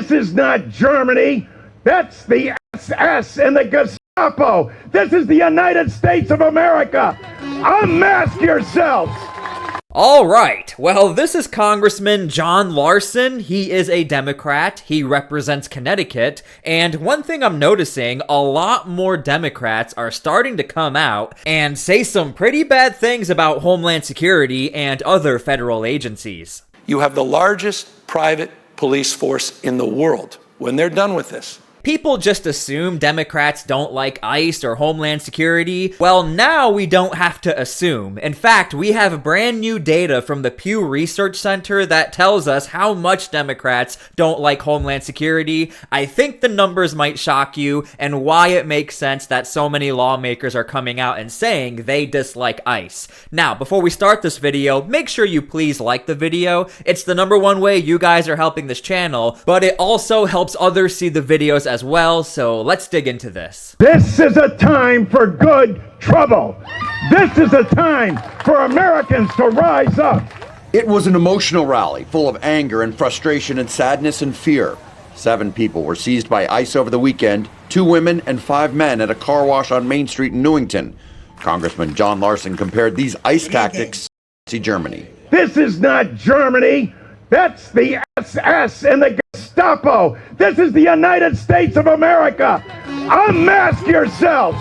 This is not Germany. That's the SS and the Gestapo. This is the United States of America. Unmask yourselves. All right, well, this is Congressman John Larson. He is a Democrat. He represents Connecticut. And one thing I'm noticing, a lot more Democrats are starting to come out and say some pretty bad things about Homeland Security and other federal agencies. You have the largest private police force in the world when they're done with this. People just assume Democrats don't like ICE or Homeland Security. Well, now we don't have to assume. In fact, we have brand new data from the Pew Research Center that tells us how much Democrats don't like Homeland Security. I think the numbers might shock you and why it makes sense that so many lawmakers are coming out and saying they dislike ICE. Now, before we start this video, make sure you please like the video. It's the #1 way you guys are helping this channel, but it also helps others see the videos as well, so let's dig into this. This is a time for good trouble. This is a time for Americans to rise up. It was an emotional rally full of anger and frustration and sadness and fear. 7 people were seized by ICE over the weekend, 2 women and 5 men at a car wash on Main Street in Newington. Congressman John Larson compared these ICE tactics to Germany. This is not Germany. That's the SS and the Gestapo. This is the United States of America. Unmask yourselves.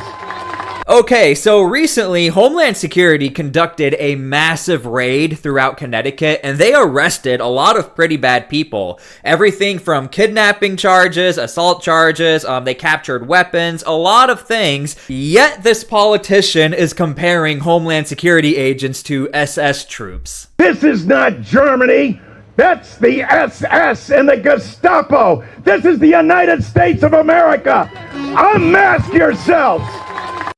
Okay, so recently, Homeland Security conducted a massive raid throughout Connecticut, and they arrested a lot of pretty bad people. Everything from kidnapping charges, assault charges, they captured weapons, a lot of things. Yet this politician is comparing Homeland Security agents to SS troops. This is not Germany. That's the SS and the Gestapo. This is the United States of America. Unmask yourselves.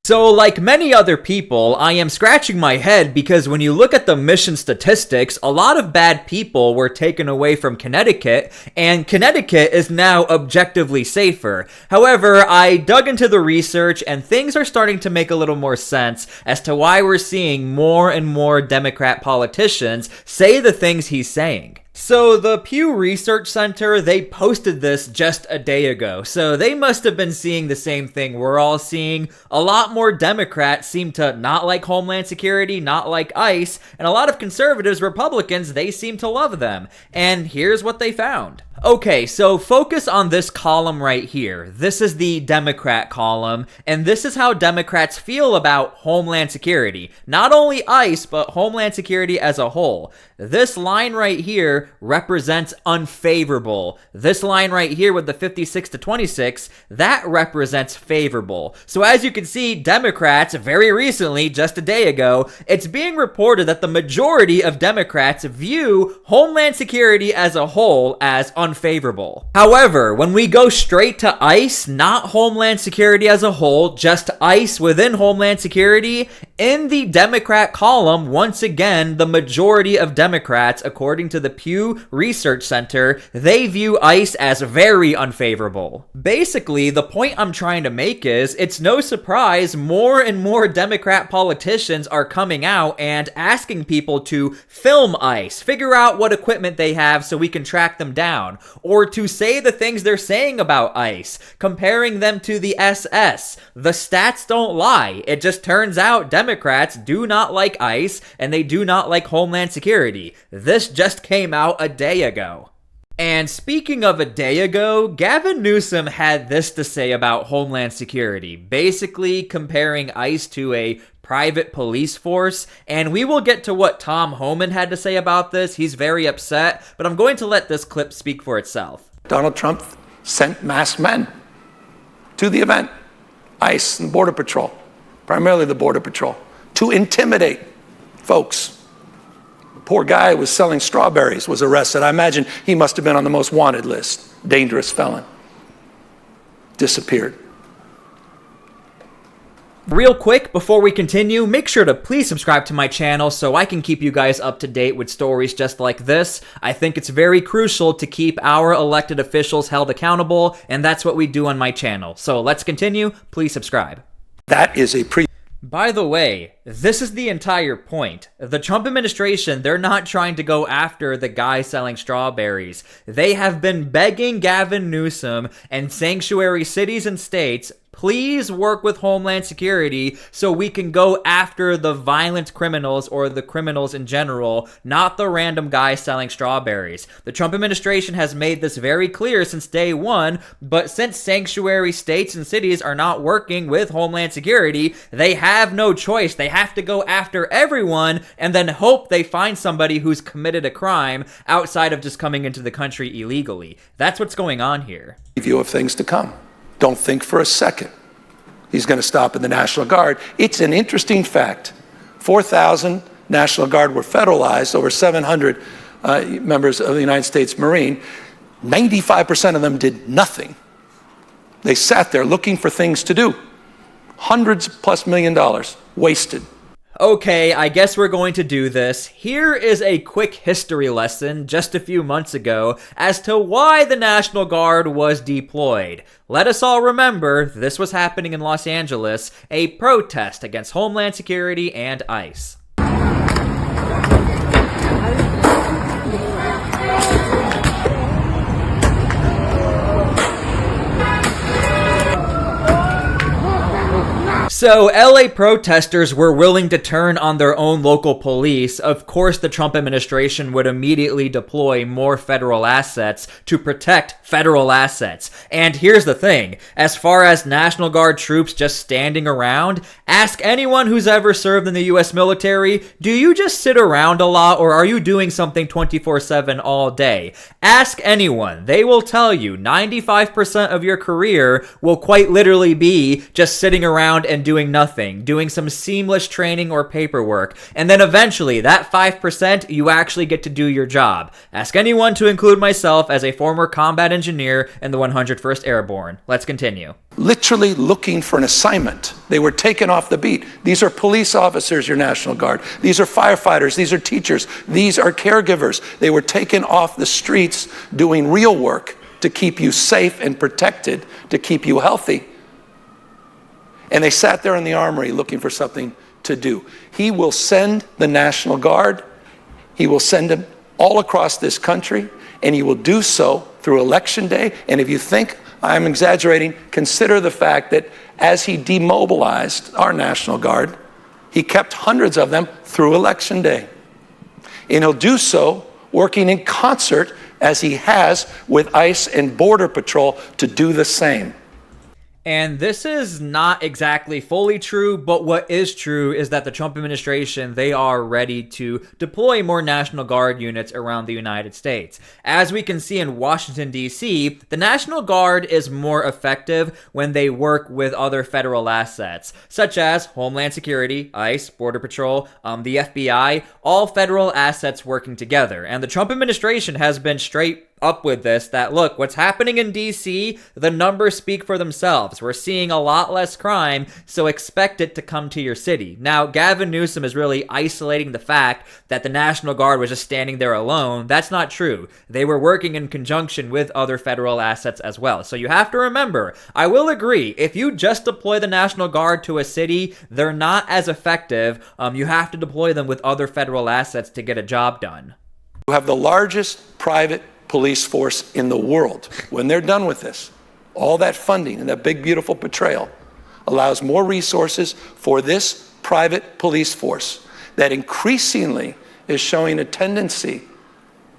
So, like many other people, I am scratching my head because when you look at the mission statistics, a lot of bad people were taken away from Connecticut, and Connecticut is now objectively safer. However, I dug into the research, and things are starting to make a little more sense as to why we're seeing more and more Democrat politicians say the things he's saying. So the Pew Research Center, they posted this just a day ago, so they must have been seeing the same thing we're all seeing. A lot more Democrats seem to not like Homeland Security, not like ICE, and a lot of conservatives, Republicans, they seem to love them. And here's what they found. Okay, so focus on this column right here. This is the Democrat column, and this is how Democrats feel about Homeland Security. Not only ICE, but Homeland Security as a whole. This line right here represents unfavorable. This line right here with the 56 to 26, that represents favorable. So as you can see, Democrats, very recently, just a day ago, it's being reported that the majority of Democrats view Homeland Security as a whole as unfavorable. However, when we go straight to ICE, not Homeland Security as a whole, just ICE within Homeland Security, in the Democrat column, once again, the majority of Democrats, according to the Pew Research Center, they view ICE as very unfavorable. Basically, the point I'm trying to make is, it's no surprise more and more Democrat politicians are coming out and asking people to film ICE, figure out what equipment they have so we can track them down, or to say the things they're saying about ICE, comparing them to the SS. The stats don't lie. It just turns out Democrats do not like ICE and they do not like Homeland Security. This just came out a day ago. And speaking of a day ago, Gavin Newsom had this to say about Homeland Security, basically comparing ICE to a private police force, and we will get to what Tom Homan had to say about this. He's very upset, but I'm going to let this clip speak for itself. Donald Trump sent masked men to the event, ICE and Border Patrol, primarily the Border Patrol, to intimidate folks. Poor guy who was selling strawberries was arrested. I imagine he must have been on the most wanted list. Dangerous felon. Disappeared. Real quick, before we continue, make sure to please subscribe to my channel so I can keep you guys up to date with stories just like this. I think it's very crucial to keep our elected officials held accountable, and that's what we do on my channel. So let's continue. Please subscribe. That is a By the way, this is the entire point. The Trump administration, they're not trying to go after the guy selling strawberries. They have been begging Gavin Newsom and sanctuary cities and states, please work with Homeland Security so we can go after the violent criminals or the criminals in general, not the random guy selling strawberries. The Trump administration has made this very clear since day one, but since sanctuary states and cities are not working with Homeland Security, they have no choice. They have to go after everyone and then hope they find somebody who's committed a crime outside of just coming into the country illegally. That's what's going on here. View of things to come. Don't think for a second he's going to stop at the National Guard. It's an interesting fact. 4,000 National Guard were federalized, over 700 members of the United States Marine. 95% of them did nothing. They sat there looking for things to do. Hundreds plus $1 million wasted. Okay, I guess we're going to do this. Here is a quick history lesson just a few months ago as to why the National Guard was deployed. Let us all remember this was happening in Los Angeles, a protest against Homeland Security and ICE. So, LA protesters were willing to turn on their own local police. Of course, the Trump administration would immediately deploy more federal assets to protect federal assets. And here's the thing, as far as National Guard troops just standing around, ask anyone who's ever served in the US military, do you just sit around a lot or are you doing something 24/7 all day? Ask anyone. They will tell you 95% of your career will quite literally be just sitting around and doing nothing, doing some seamless training or paperwork, and then eventually that 5% you actually get to do your job. Ask anyone, to include myself as a former combat engineer in the 101st Airborne. Let's continue. Literally looking for an assignment. They were taken off the beat. These are police officers, your National Guard. These are firefighters. These are teachers. These are caregivers. They were taken off the streets doing real work to keep you safe and protected, to keep you healthy. And they sat there in the armory looking for something to do. He will send the National Guard. He will send them all across this country, and he will do so through Election Day. And if you think I'm exaggerating, consider the fact that as he demobilized our National Guard, he kept hundreds of them through Election Day. And he'll do so working in concert, as he has with ICE and Border Patrol, to do the same. And this is not exactly fully true, but what is true is that the Trump administration, they are ready to deploy more National Guard units around the United States. As we can see in Washington, D.C., the National Guard is more effective when they work with other federal assets, such as Homeland Security, ICE, Border Patrol, the FBI, all federal assets working together. And the Trump administration has been straight up with this, that look, what's happening in DC, the numbers speak for themselves. We're seeing a lot less crime, so expect it to come to your city. Now, Gavin Newsom is really isolating the fact that the National Guard was just standing there alone. That's not true. They were working in conjunction with other federal assets as well. So you have to remember, I will agree, if you just deploy the National Guard to a city, they're not as effective. You have to deploy them with other federal assets to get a job done. You have the largest private police force in the world. When they're done with this, all that funding and that big, beautiful portrayal allows more resources for this private police force that increasingly is showing a tendency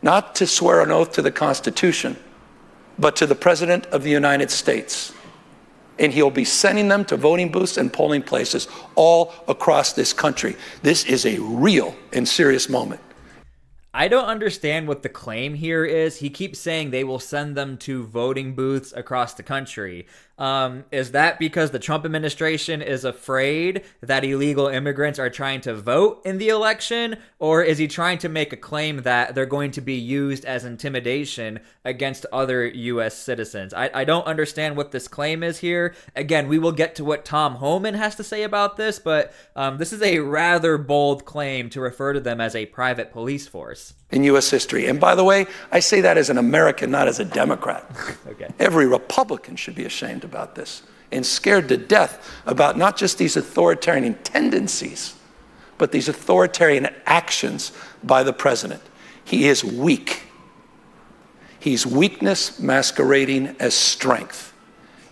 not to swear an oath to the Constitution, but to the President of the United States. And he'll be sending them to voting booths and polling places all across this country. This is a real and serious moment. I don't understand what the claim here is. He keeps saying they will send them to voting booths across the country. Is that because the Trump administration is afraid that illegal immigrants are trying to vote in the election? Or is he trying to make a claim that they're going to be used as intimidation against other U.S. citizens? I don't understand what this claim is here. Again, we will get to what Tom Homan has to say about this, but this is a rather bold claim to refer to them as a private police force in U.S. history. And by the way, I say that as an American, not as a Democrat. Okay. Every Republican should be ashamed about this. and scared to death about not just these authoritarian tendencies, but these authoritarian actions by the president. He is weak. He's weakness masquerading as strength.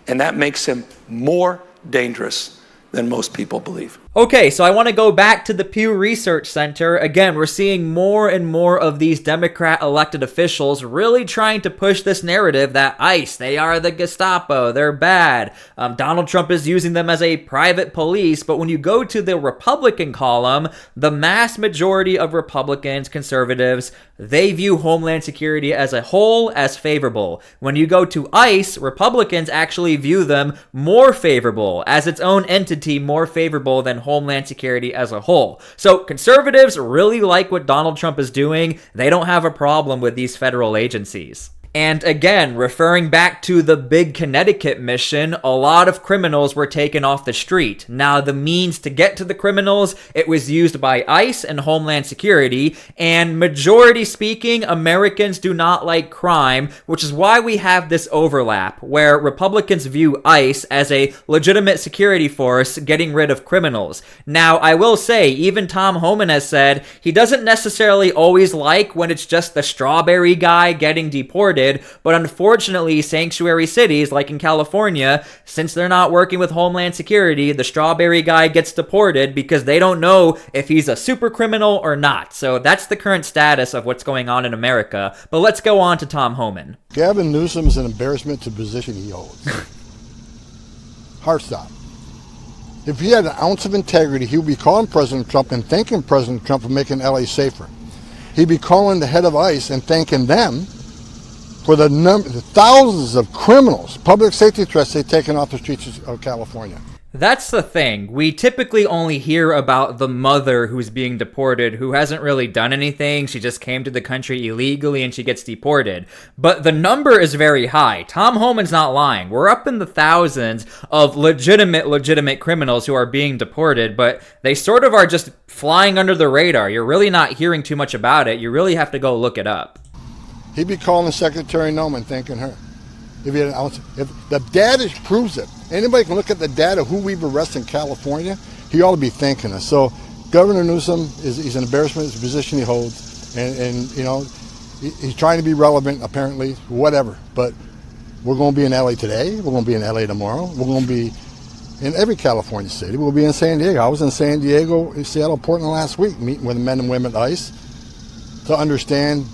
And that makes him more dangerous than most people believe. Okay, so I want to go back to the Pew Research Center. Again, we're seeing more and more of these Democrat elected officials really trying to push this narrative that ICE, they are the Gestapo, they're bad. Donald Trump is using them as a private police, but when you go to the Republican column, the mass majority of Republicans, conservatives, they view Homeland Security as a whole as favorable. When you go to ICE, Republicans actually view them more favorable, as its own entity more favorable than Homeland Security as a whole. So conservatives really like what Donald Trump is doing. They don't have a problem with these federal agencies. And again, referring back to the big Connecticut mission, a lot of criminals were taken off the street. Now, the means to get to the criminals, it was used by ICE and Homeland Security, and majority speaking, Americans do not like crime, which is why we have this overlap, where Republicans view ICE as a legitimate security force getting rid of criminals. Now, I will say, even Tom Homan has said he doesn't necessarily always like when it's just the strawberry guy getting deported, but unfortunately, sanctuary cities like in California, since they're not working with Homeland Security, the strawberry guy gets deported because they don't know if he's a super criminal or not. So that's the current status of what's going on in America. But let's go on to Tom Homan. Gavin Newsom is an embarrassment to the position he holds. Hard stop. If he had an ounce of integrity, he would be calling President Trump and thanking President Trump for making LA safer. He'd be calling the head of ICE and thanking them for the thousands of criminals, public safety threats they've taken off the streets of California. That's the thing. We typically only hear about the mother who's being deported, who hasn't really done anything. She just came to the country illegally and she gets deported. But the number is very high. Tom Homan's not lying. We're up in the thousands of legitimate criminals who are being deported, but they sort of are just flying under the radar. You're really not hearing too much about it. You really have to go look it up. He'd be calling Secretary Noman, thanking her. If the data proves it, anybody can look at the data who we've arrested in California, he ought to be thanking us. So Governor Newsom, he's an embarrassment, the position he holds, and you know, he's trying to be relevant, apparently, whatever. But we're going to be in LA today, we're going to be in LA tomorrow, we're going to be in every California city, we'll be in San Diego. I was in San Diego, Seattle, Portland last week, meeting with the men and women at ICE to understand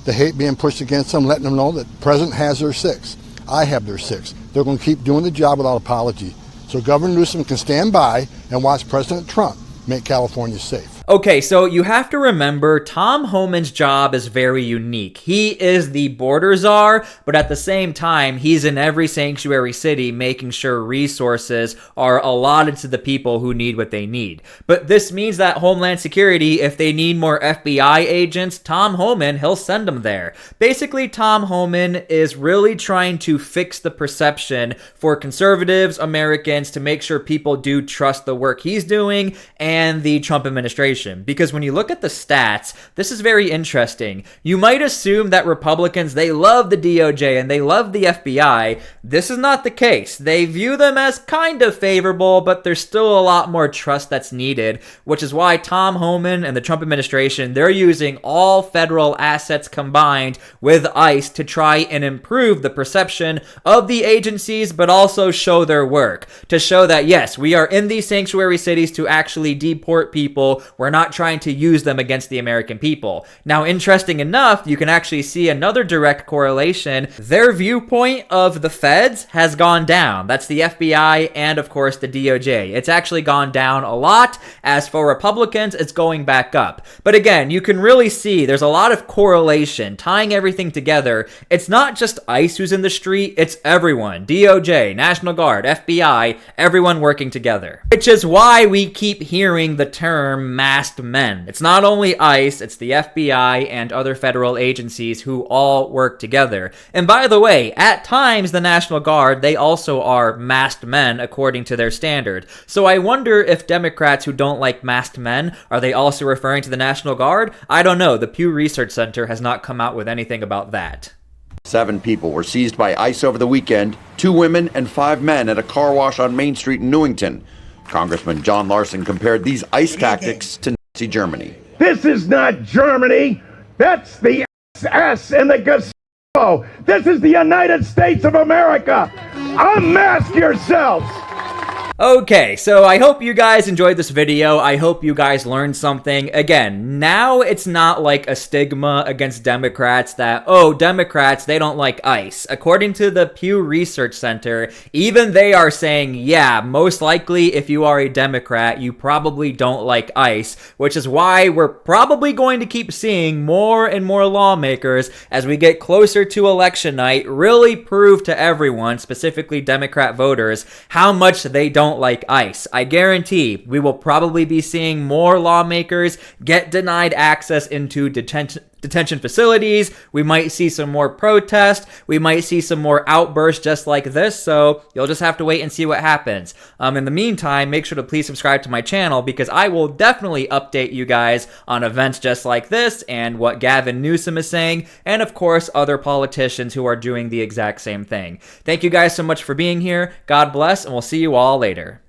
the hate being pushed against them, letting them know that the president has their six. I have their six. They're going to keep doing the job without apology. So Governor Newsom can stand by and watch President Trump make California safe. Okay, so you have to remember Tom Homan's job is very unique. He is the border czar, but at the same time, he's in every sanctuary city making sure resources are allotted to the people who need what they need. But this means that Homeland Security, if they need more FBI agents, Tom Homan, he'll send them there. Basically, Tom Homan is really trying to fix the perception for conservatives, Americans, to make sure people do trust the work he's doing and the Trump administration. Because when you look at the stats, this is very interesting. You might assume that Republicans, they love the DOJ and they love the FBI. This is not the case. They view them as kind of favorable, but there's still a lot more trust that's needed, which is why Tom Homan and the Trump administration, they're using all federal assets combined with ICE to try and improve the perception of the agencies, but also show their work. To show that, yes, we are in these sanctuary cities to actually deport people. We're not trying to use them against the American people. Now, interesting enough, you can actually see another direct correlation. Their viewpoint of the feds has gone down. That's the FBI and, of course, the DOJ. It's actually gone down a lot. As for Republicans, it's going back up. But again, you can really see there's a lot of correlation, tying everything together. It's not just ICE who's in the street, it's everyone. DOJ, National Guard, FBI, everyone working together. Which is why we keep hearing the term masked men. It's not only ICE, it's the FBI and other federal agencies who all work together. And by the way, at times the National Guard, they also are masked men according to their standard. So I wonder if Democrats who don't like masked men, are they also referring to the National Guard? I don't know. The Pew Research Center has not come out with anything about that. 7 people were seized by ICE over the weekend. 2 2 women and 5 men at a car wash on Main Street in Newington. Congressman John Larson compared these ICE tactics to Nazi Germany. This is not Germany. That's the SS and the Gestapo. This is the United States of America. Unmask yourselves. Okay, so I hope you guys enjoyed this video. I hope you guys learned something. Again, now it's not like a stigma against Democrats that, oh, Democrats, they don't like ICE. According to the Pew Research Center, even they are saying, yeah, most likely if you are a Democrat, you probably don't like ICE, which is why we're probably going to keep seeing more and more lawmakers as we get closer to election night really prove to everyone, specifically Democrat voters, how much they don't like ICE. I guarantee we will probably be seeing more lawmakers get denied access into detention facilities. We might see some more protests. We might see some more outbursts just like this. So you'll just have to wait and see what happens. In the meantime, make sure to please subscribe to my channel because I will definitely update you guys on events just like this and what Gavin Newsom is saying, and of course, other politicians who are doing the exact same thing. Thank you guys so much for being here. God bless, and we'll see you all later.